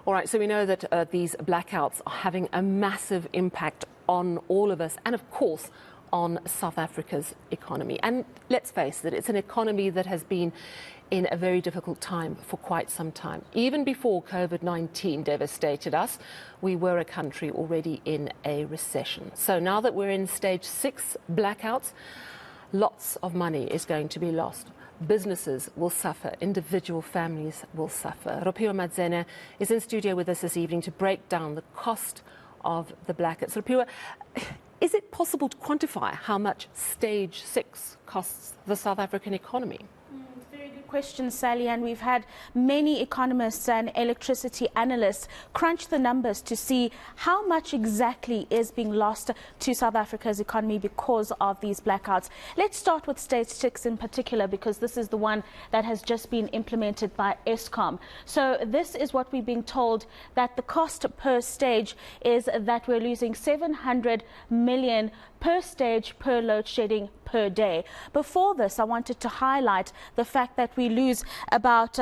All right, so we know that these blackouts are having a massive impact on all of us and, of course, on South Africa's economy. And let's face it, it's an economy that has been in a very difficult time for quite some time. Even before COVID-19 devastated us, we were a country already in a recession. So now that we're in stage 6 blackouts, lots of money is going to be lost. Businesses will suffer, individual families will suffer. Rofhiwa Madzena is in studio with us this evening to break down the cost of the blackouts. Rofhiwa, is it possible to quantify how much stage 6 costs the South African economy? Very good question, Sally, and we've had many economists and electricity analysts crunch the numbers to see how much exactly is being lost to South Africa's economy because of these blackouts. Let's start with stage 6 in particular, because this is the one that has just been implemented by Eskom. So this is what we're being told, that the cost per stage is that we're losing 700 million per stage per load shedding per day. Before this, I wanted to highlight the fact that we lose about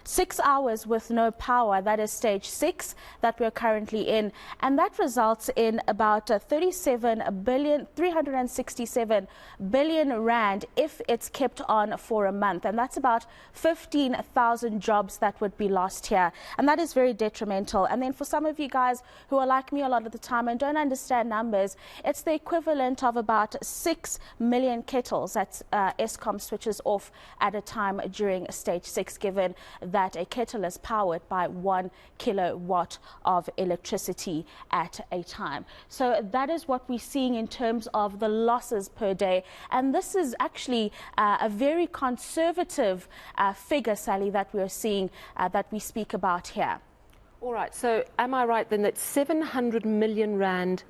6 hours with no power. That is stage 6 that we're currently in, and that results in about 367 billion rand if it's kept on for a month, and that's about 15,000 jobs that would be lost here, and that is very detrimental. And then for some of you guys who are like me a lot of the time and don't understand numbers, it's the equivalent of about 6 million kettles that Eskom switches off at a time during stage 6, given that a kettle is powered by 1 kilowatt of electricity at a time. So that is what we're seeing in terms of the losses per day, and this is actually a very conservative figure, Sally, that we're seeing, that we speak about here. All right, so am I right then that 700 million rand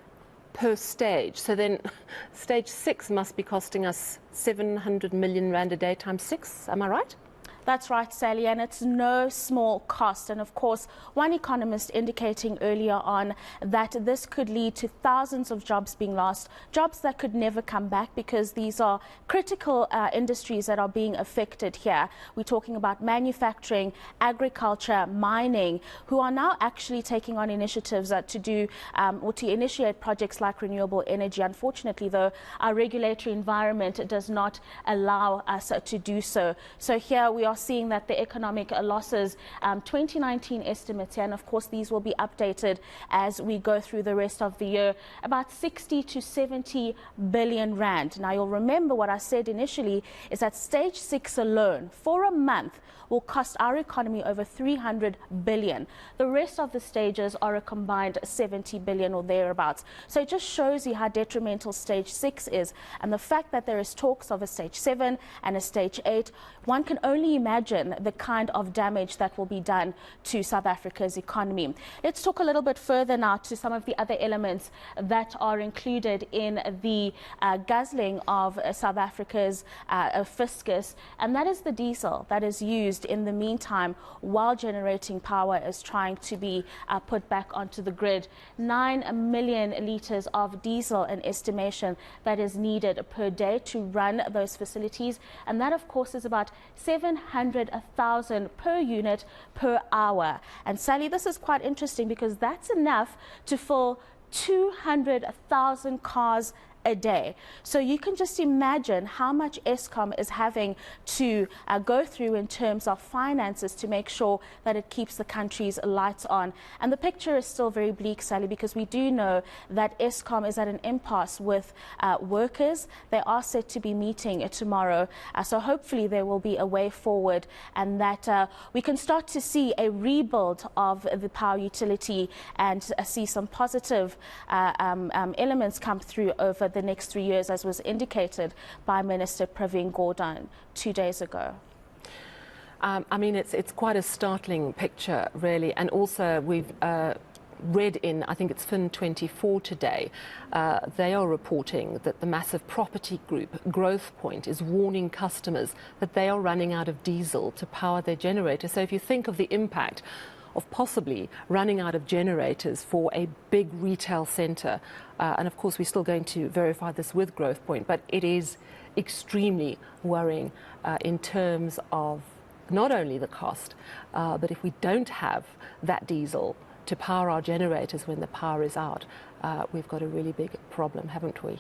per stage? So then stage 6 must be costing us 700 million rand a day times 6, am I right? That's right, Sally, and it's no small cost. And of course, one economist indicating earlier on that this could lead to thousands of jobs being lost, jobs that could never come back, because these are critical industries that are being affected here. We're talking about manufacturing, agriculture, mining, who are now actually taking on initiatives to do or to initiate projects like renewable energy. Unfortunately, though, our regulatory environment does not allow us to do so. So here we are seeing that the economic losses, 2019 estimates here, and of course these will be updated as we go through the rest of the year, about 60 to 70 billion rand. Now you'll remember what I said initially is that stage 6 alone for a month will cost our economy over 300 billion. The rest of the stages are a combined 70 billion or thereabouts. So it just shows you how detrimental stage 6 is, and the fact that there is talks of a stage 7 and a stage 8, one can only imagine the kind of damage that will be done to South Africa's economy. Let's talk a little bit further now to some of the other elements that are included in the guzzling of South Africa's fiscus, and that is the diesel that is used in the meantime while generating power is trying to be put back onto the grid. 9 million litres of diesel, an estimation that is needed per day to run those facilities, and that of course is about 700,000 per unit per hour. And Sally, this is quite interesting because that's enough to fill 200,000 cars a day. So you can just imagine how much Eskom is having to go through in terms of finances to make sure that it keeps the country's lights on. And the picture is still very bleak, Sally, because we do know that Eskom is at an impasse with workers. They are set to be meeting tomorrow. So hopefully there will be a way forward, and that we can start to see a rebuild of the power utility and see some positive elements come through over the next 3 years, as was indicated by Minister Pravin Gordhan 2 days ago. I mean, it's quite a startling picture, really. And also we've read in, I think it's Fin24 today, they are reporting that the massive property group Growthpoint is warning customers that they are running out of diesel to power their generators. So if you think of the impact of possibly running out of generators for a big retail centre, and of course we're still going to verify this with Growthpoint, but it is extremely worrying in terms of not only the cost, but if we don't have that diesel to power our generators when the power is out, we've got a really big problem, haven't we?